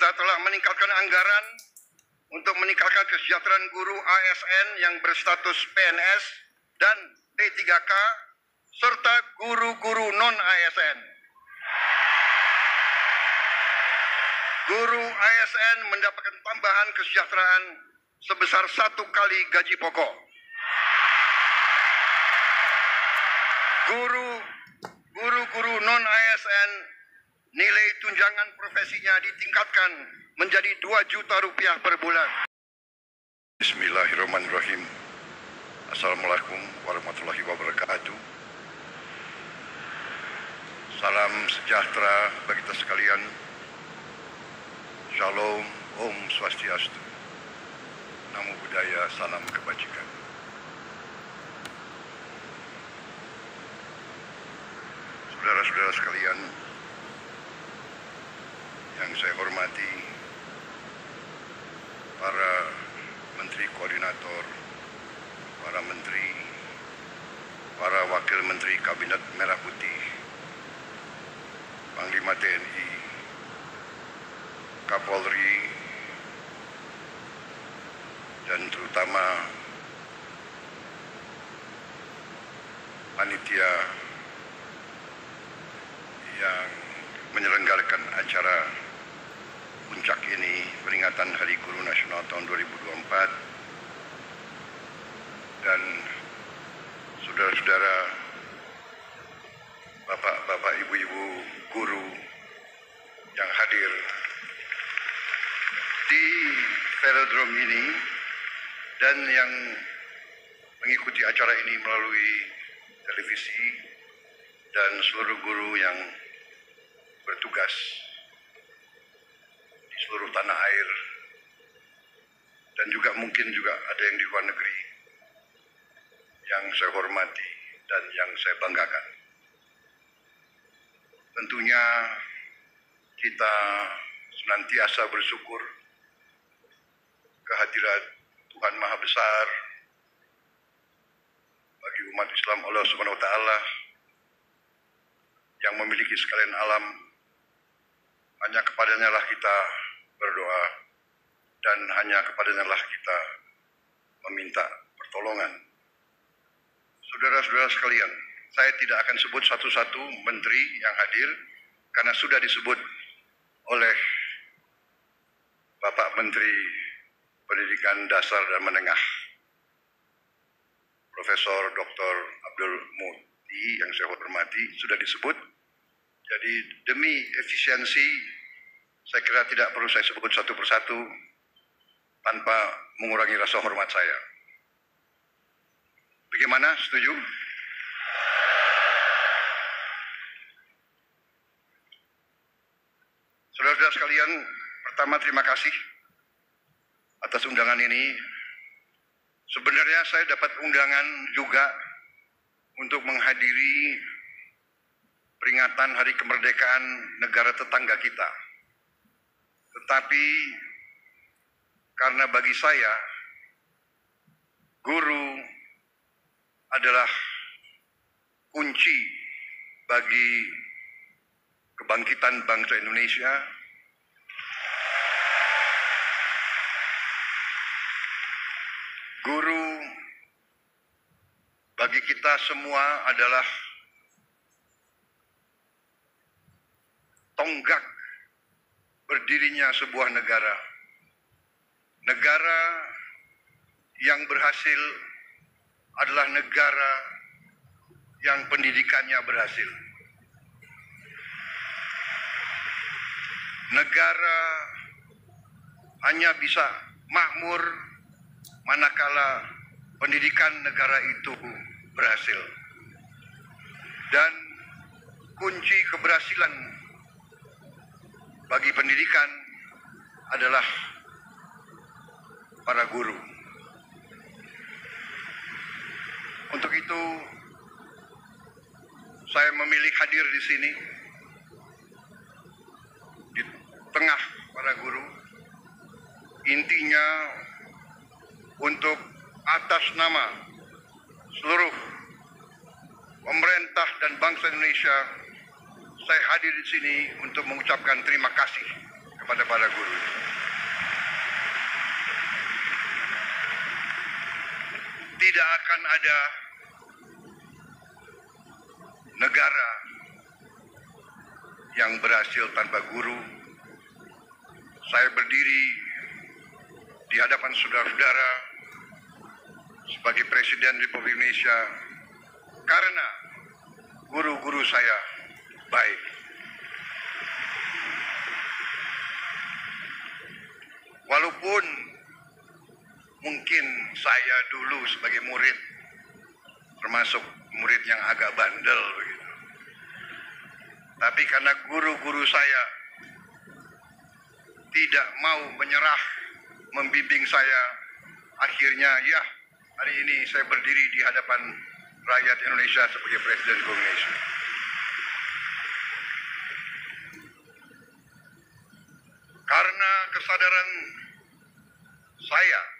kita telah meningkatkan anggaran untuk meningkatkan kesejahteraan guru ASN yang berstatus PNS dan P3K serta guru-guru non-ASN. Guru ASN mendapatkan tambahan kesejahteraan sebesar 1 kali gaji pokok. Guru-guru non-ASN nilai tunjangan profesinya ditingkatkan menjadi 2 juta rupiah per bulan. Bismillahirrahmanirrahim. Assalamualaikum warahmatullahi wabarakatuh. Salam sejahtera bagi kita sekalian. Shalom, Om Swastiastu. Namo Buddhaya, salam kebajikan. Saudara-saudara sekalian yang saya hormati, para menteri koordinator, para menteri, para wakil menteri Kabinet Merah Putih, Panglima TNI, Kapolri, dan terutama panitia yang menyelenggarakan acara puncak ini, peringatan Hari Guru Nasional tahun 2024, dan saudara-saudara, bapak-bapak, ibu-ibu guru yang hadir di velodrome ini dan yang mengikuti acara ini melalui televisi, dan seluruh guru yang bertugas di seluruh tanah air, dan juga mungkin juga ada yang di luar negeri yang saya hormati dan yang saya banggakan. Tentunya kita senantiasa bersyukur kehadirat Tuhan Maha Besar bagi umat Islam, Allah Subhanahu wa Ta'ala, yang memiliki sekalian alam. Hanya kepadanya lah kita berdoa, dan hanya kepadanya lah kita meminta pertolongan. Saudara-saudara sekalian, saya tidak akan sebut satu-satu menteri yang hadir, karena sudah disebut oleh Bapak Menteri Pendidikan Dasar dan Menengah, Profesor Dr. Abdul Muti, yang saya hormati, sudah disebut. Jadi demi efisiensi, saya kira tidak perlu saya sebut satu persatu tanpa mengurangi rasa hormat saya. Bagaimana? Setuju? Saudara-saudara sekalian, pertama terima kasih atas undangan ini. Sebenarnya saya dapat undangan juga untuk menghadiri peringatan Hari Kemerdekaan negara tetangga kita. Tetapi karena bagi saya, guru adalah kunci bagi kebangkitan bangsa Indonesia. Guru bagi kita semua adalah tonggak berdirinya sebuah negara. Negara yang berhasil adalah negara yang pendidikannya berhasil. Negara hanya bisa makmur manakala pendidikan negara itu berhasil. Dan kunci keberhasilan bagi pendidikan adalah para guru. Untuk itu, saya memilih hadir di sini, di tengah para guru. Intinya untuk atas nama seluruh pemerintah dan bangsa Indonesia, saya hadir di sini untuk mengucapkan terima kasih kepada para guru. tidak akan ada negara yang berhasil tanpa guru. Saya berdiri di hadapan saudara-saudara sebagai Presiden Republik Indonesia karena guru-guru saya baik. Walaupun mungkin saya dulu sebagai murid termasuk murid yang agak bandel begitu. Tapi karena guru-guru saya tidak mau menyerah, membimbing saya, akhirnya ya hari ini saya berdiri di hadapan rakyat Indonesia sebagai Presiden Republik Indonesia. Karena kesadaran saya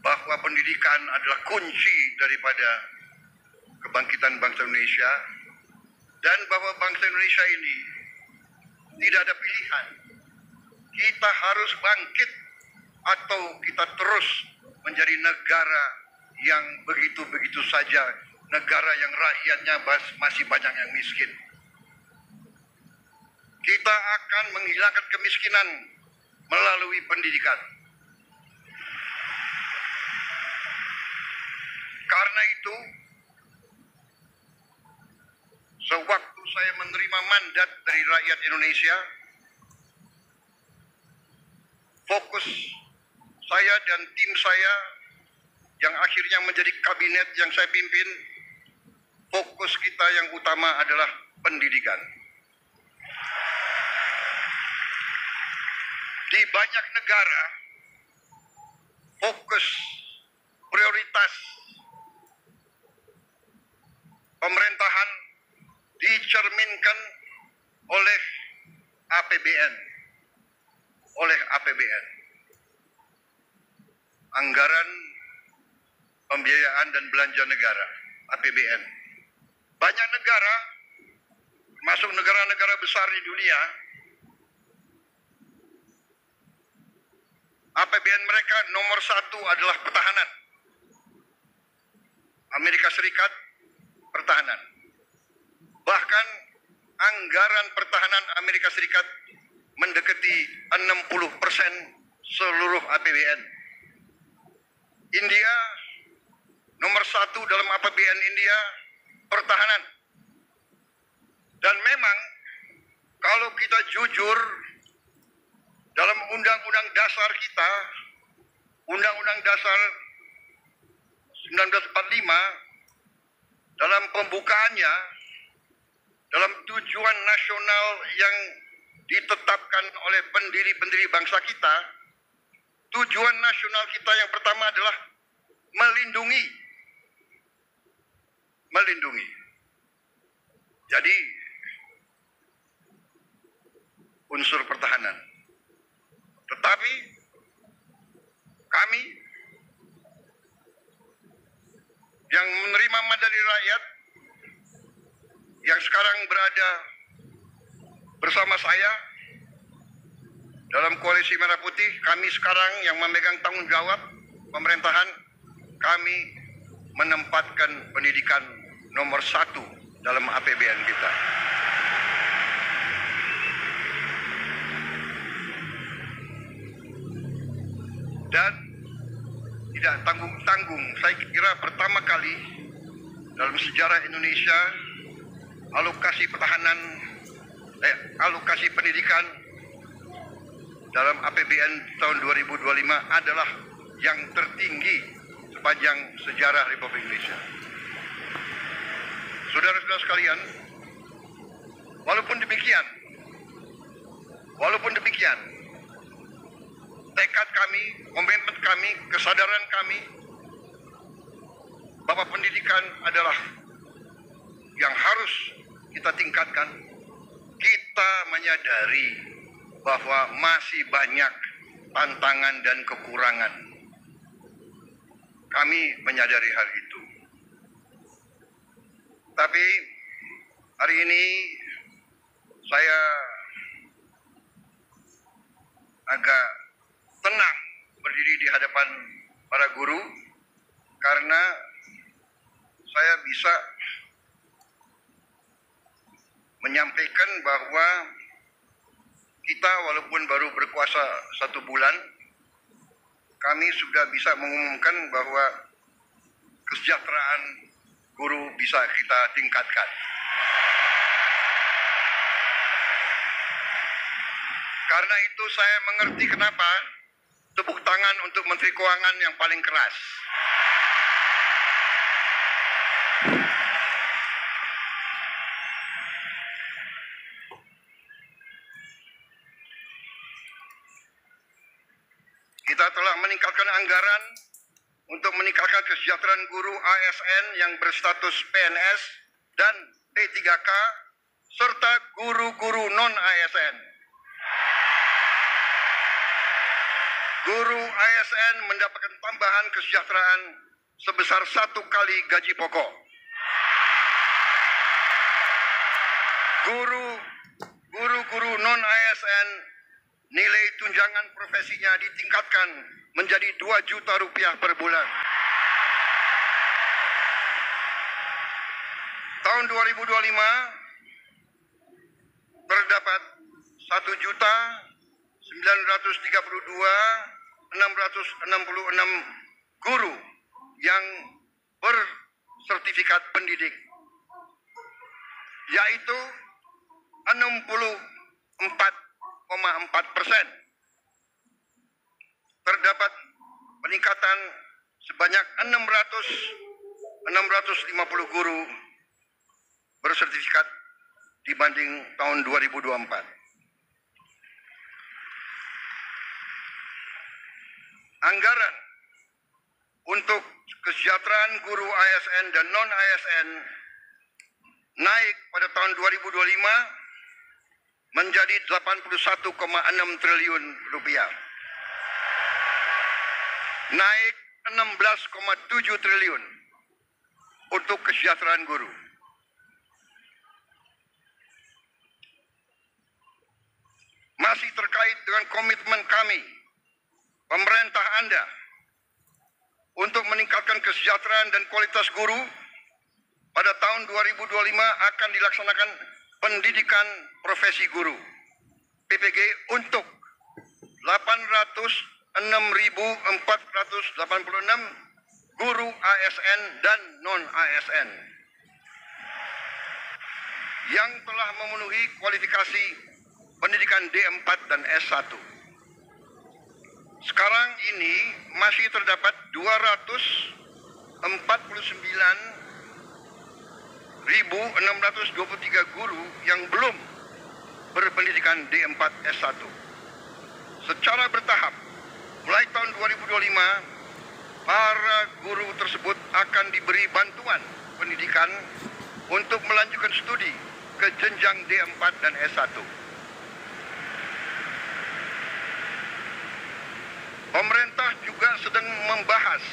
bahwa pendidikan adalah kunci daripada kebangkitan bangsa Indonesia dan bahwa bangsa Indonesia ini tidak ada pilihan. Kita harus bangkit atau kita terus menjadi negara yang begitu-begitu saja, negara yang rakyatnya masih banyak yang miskin. Kita akan menghilangkan kemiskinan melalui pendidikan. Karena itu, sewaktu saya menerima mandat dari rakyat Indonesia, fokus saya dan tim saya yang akhirnya menjadi kabinet yang saya pimpin, fokus kita yang utama adalah pendidikan. Di banyak negara, fokus prioritas pemerintahan dicerminkan oleh APBN. Anggaran Pembiayaan dan Belanja Negara, APBN. Banyak negara, termasuk negara-negara besar di dunia, APBN mereka nomor 1 adalah pertahanan. Amerika Serikat, pertahanan. Bahkan anggaran pertahanan Amerika Serikat mendekati 60% seluruh APBN. India, nomor 1 dalam APBN India, pertahanan. Dan memang kalau kita jujur, dalam Undang-Undang Dasar kita, Undang-Undang Dasar 1945, dalam pembukaannya, dalam tujuan nasional yang ditetapkan oleh pendiri-pendiri bangsa kita, tujuan nasional kita yang pertama adalah melindungi. Jadi, unsur pertahanan. Tetapi kami yang menerima mandat dari rakyat, yang sekarang berada bersama saya dalam koalisi Merah Putih, kami sekarang yang memegang tanggung jawab pemerintahan, kami menempatkan pendidikan nomor 1 dalam APBN kita. Dan tidak tanggung-tanggung, saya kira pertama kali dalam sejarah Indonesia alokasi pendidikan dalam APBN tahun 2025 adalah yang tertinggi sepanjang sejarah Republik Indonesia. Saudara-saudara sekalian, walaupun demikian, tekad kami, komitmen kami, kesadaran kami bahwa pendidikan adalah yang harus kita tingkatkan. Kita menyadari bahwa masih banyak tantangan dan kekurangan. Kami menyadari hal itu. Tapi hari ini saya agak tenang berdiri di hadapan para guru bahwa kita walaupun baru berkuasa 1 bulan, kami sudah bisa mengumumkan bahwa kesejahteraan guru bisa kita tingkatkan. Karena itu saya mengerti kenapa tepuk tangan untuk Menteri Keuangan yang paling keras. Kita telah meningkatkan anggaran untuk meningkatkan kesejahteraan guru ASN yang berstatus PNS dan P3K serta guru-guru non-ASN. Guru ASN mendapatkan tambahan kesejahteraan sebesar 1 kali gaji pokok. Guru-guru non-ASN nilai tunjangan profesinya ditingkatkan menjadi 2 juta rupiah per bulan. Tahun 2025 terdapat 1.932.666 guru yang bersertifikat pendidik, yaitu 64,4%. Terdapat peningkatan sebanyak 650 guru bersertifikat dibanding tahun 2024. Anggaran untuk kesejahteraan guru ASN dan non-ASN naik pada tahun 2025 menjadi 81,6 triliun rupiah. Naik 16,7 triliun untuk kesejahteraan guru. Masih terkait dengan komitmen kami, pemerintah Anda, untuk meningkatkan kesejahteraan dan kualitas guru, pada tahun 2025 akan dilaksanakan pendidikan profesi guru PPG untuk 806.486 guru ASN dan non-ASN yang telah memenuhi kualifikasi pendidikan D4 dan S1. Sekarang ini masih terdapat 249.623 guru yang belum berpendidikan D4 S1. Secara bertahap, mulai tahun 2025, para guru tersebut akan diberi bantuan pendidikan untuk melanjutkan studi ke jenjang D4 dan S1. Pemerintah juga sedang membahas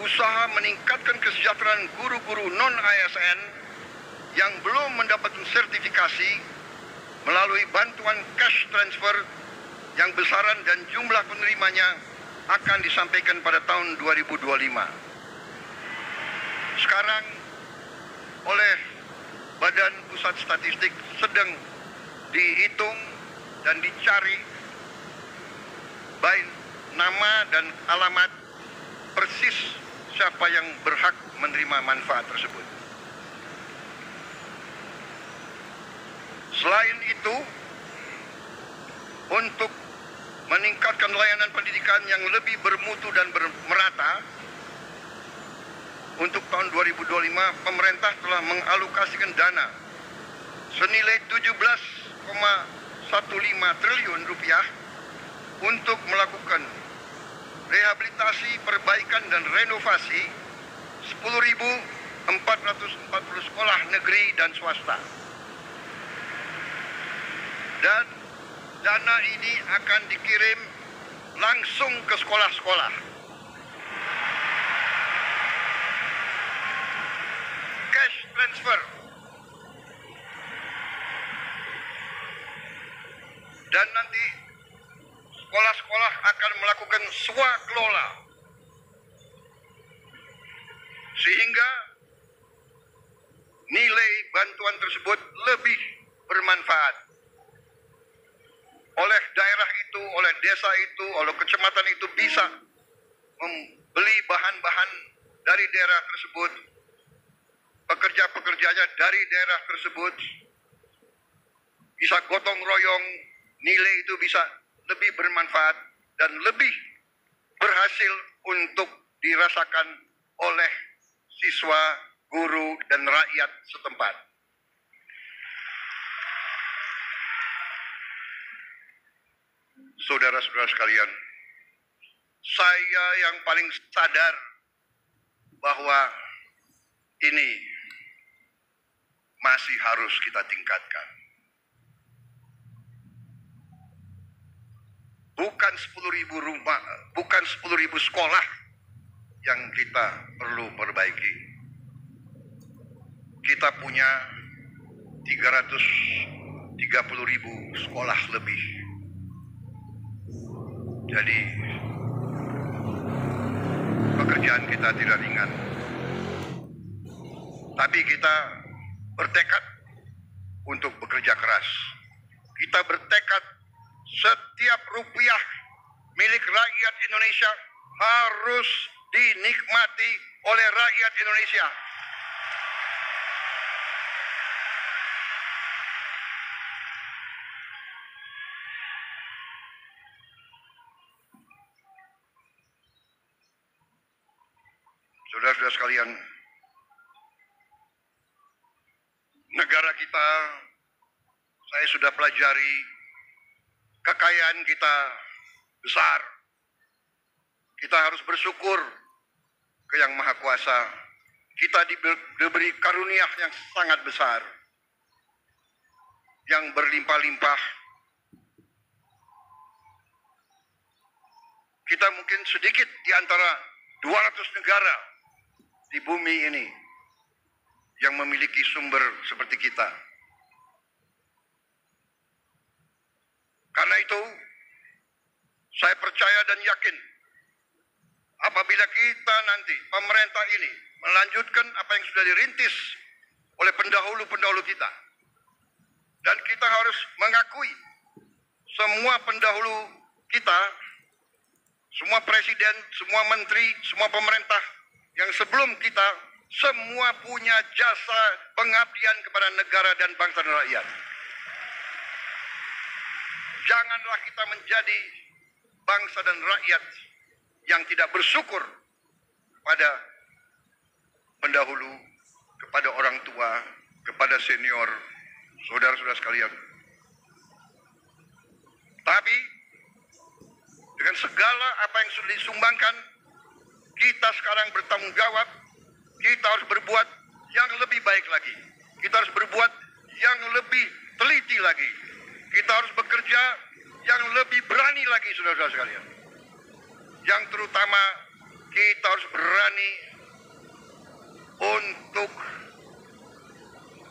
usaha meningkatkan kesejahteraan guru-guru non-ASN yang belum mendapatkan sertifikasi melalui bantuan cash transfer yang besaran dan jumlah penerimanya akan disampaikan pada tahun 2025. Sekarang oleh Badan Pusat Statistik sedang dihitung dan dicari baik nama dan alamat persis siapa yang berhak menerima manfaat tersebut. Selain itu, untuk meningkatkan layanan pendidikan yang lebih bermutu dan merata, untuk tahun 2025 pemerintah telah mengalokasikan dana senilai 17,15 triliun rupiah untuk melakukan rehabilitasi, perbaikan dan renovasi 10.440 sekolah negeri dan swasta. Dan dana ini akan dikirim langsung ke sekolah-sekolah. Cash transfer. Dan nanti sekolah-sekolah akan melakukan swakelola, sehingga nilai bantuan tersebut lebih bermanfaat. Oleh daerah itu, oleh desa itu, oleh kecamatan itu bisa membeli bahan-bahan dari daerah tersebut, pekerja-pekerjanya dari daerah tersebut, bisa gotong royong, nilai itu bisa lebih bermanfaat dan lebih berhasil untuk dirasakan oleh siswa, guru, dan rakyat setempat. Saudara-saudara sekalian, saya yang paling sadar bahwa ini masih harus kita tingkatkan. Bukan 10.000 rumah, bukan 10.000 sekolah yang kita perlu perbaiki. Kita punya 330.000 sekolah lebih. Jadi pekerjaan kita tidak ringan. Tapi kita bertekad untuk bekerja keras. Kita bertekad setiap rupiah milik rakyat Indonesia harus dinikmati oleh rakyat Indonesia. Saudara-saudara sekalian, negara kita, saya sudah pelajari, kekayaan kita besar. Kita harus bersyukur ke Yang Maha Kuasa. Kita diberi karunia yang sangat besar, yang berlimpah-limpah. Kita mungkin sedikit di antara 200 negara di bumi ini yang memiliki sumber seperti kita. Karena itu, saya percaya dan yakin apabila kita nanti, pemerintah ini, melanjutkan apa yang sudah dirintis oleh pendahulu-pendahulu kita. Dan kita harus mengakui semua pendahulu kita, semua presiden, semua menteri, semua pemerintah yang sebelum kita, semua punya jasa pengabdian kepada negara dan bangsa dan rakyat. Janganlah kita menjadi bangsa dan rakyat yang tidak bersyukur kepada pendahulu, kepada orang tua, kepada senior, saudara-saudara sekalian. Tapi dengan segala apa yang sudah disumbangkan, kita sekarang bertanggung jawab. Kita harus berbuat yang lebih baik lagi. Kita harus berbuat yang lebih teliti lagi. Kita harus bekerja yang lebih berani lagi, saudara-saudara sekalian. Yang terutama kita harus berani untuk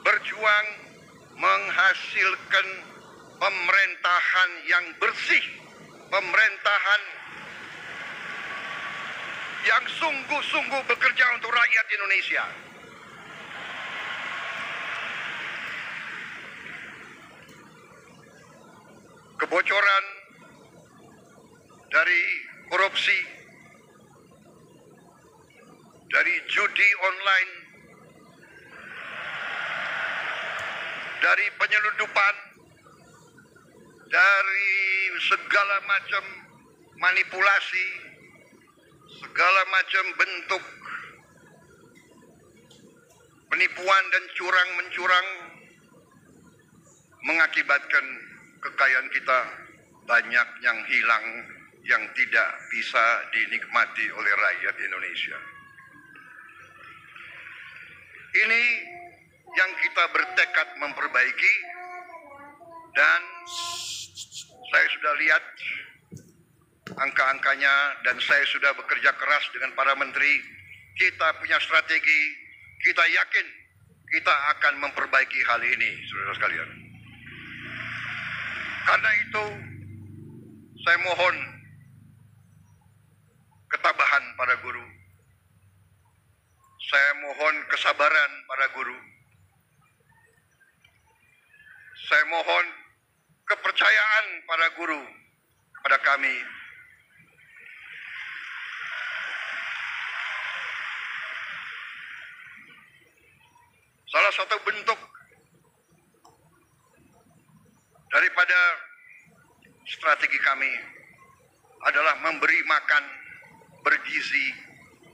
berjuang menghasilkan pemerintahan yang bersih, pemerintahan yang sungguh-sungguh bekerja untuk rakyat Indonesia. Kebocoran dari korupsi, dari judi online, dari penyelundupan, dari segala macam manipulasi, segala macam bentuk penipuan dan curang-mencurang mengakibatkan kekayaan kita banyak yang hilang, yang tidak bisa dinikmati oleh rakyat Indonesia. Ini yang kita bertekad memperbaiki, dan saya sudah lihat angka-angkanya dan saya sudah bekerja keras dengan para menteri. Kita punya strategi, kita yakin kita akan memperbaiki hal ini, saudara sekalian. Karena itu, saya mohon ketabahan para guru. Saya mohon kesabaran para guru. Saya para guru kepada kami. Salah satu bentuk daripada strategi kami adalah memberi makan bergizi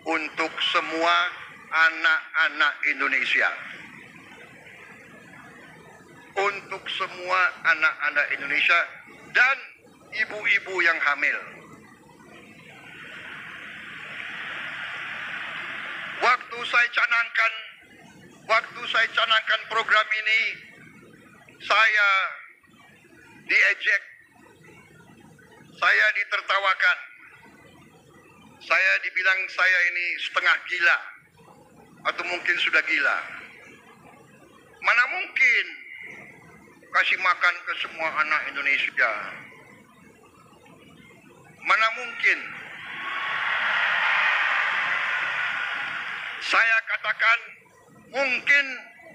untuk semua anak-anak Indonesia. Untuk semua anak-anak Indonesia dan ibu-ibu yang hamil. Waktu saya canangkan program ini, saya diejek, saya ditertawakan, saya dibilang saya ini setengah gila atau mungkin sudah gila. Mana mungkin kasih makan ke semua anak Indonesia? Mana mungkin? Saya katakan mungkin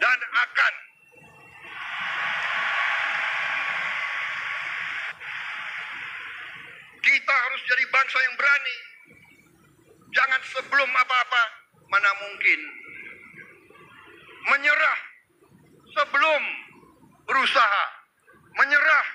dan akan. Kita harus jadi bangsa yang berani. Jangan sebelum apa-apa, mana mungkin menyerah sebelum berusaha. Menyerah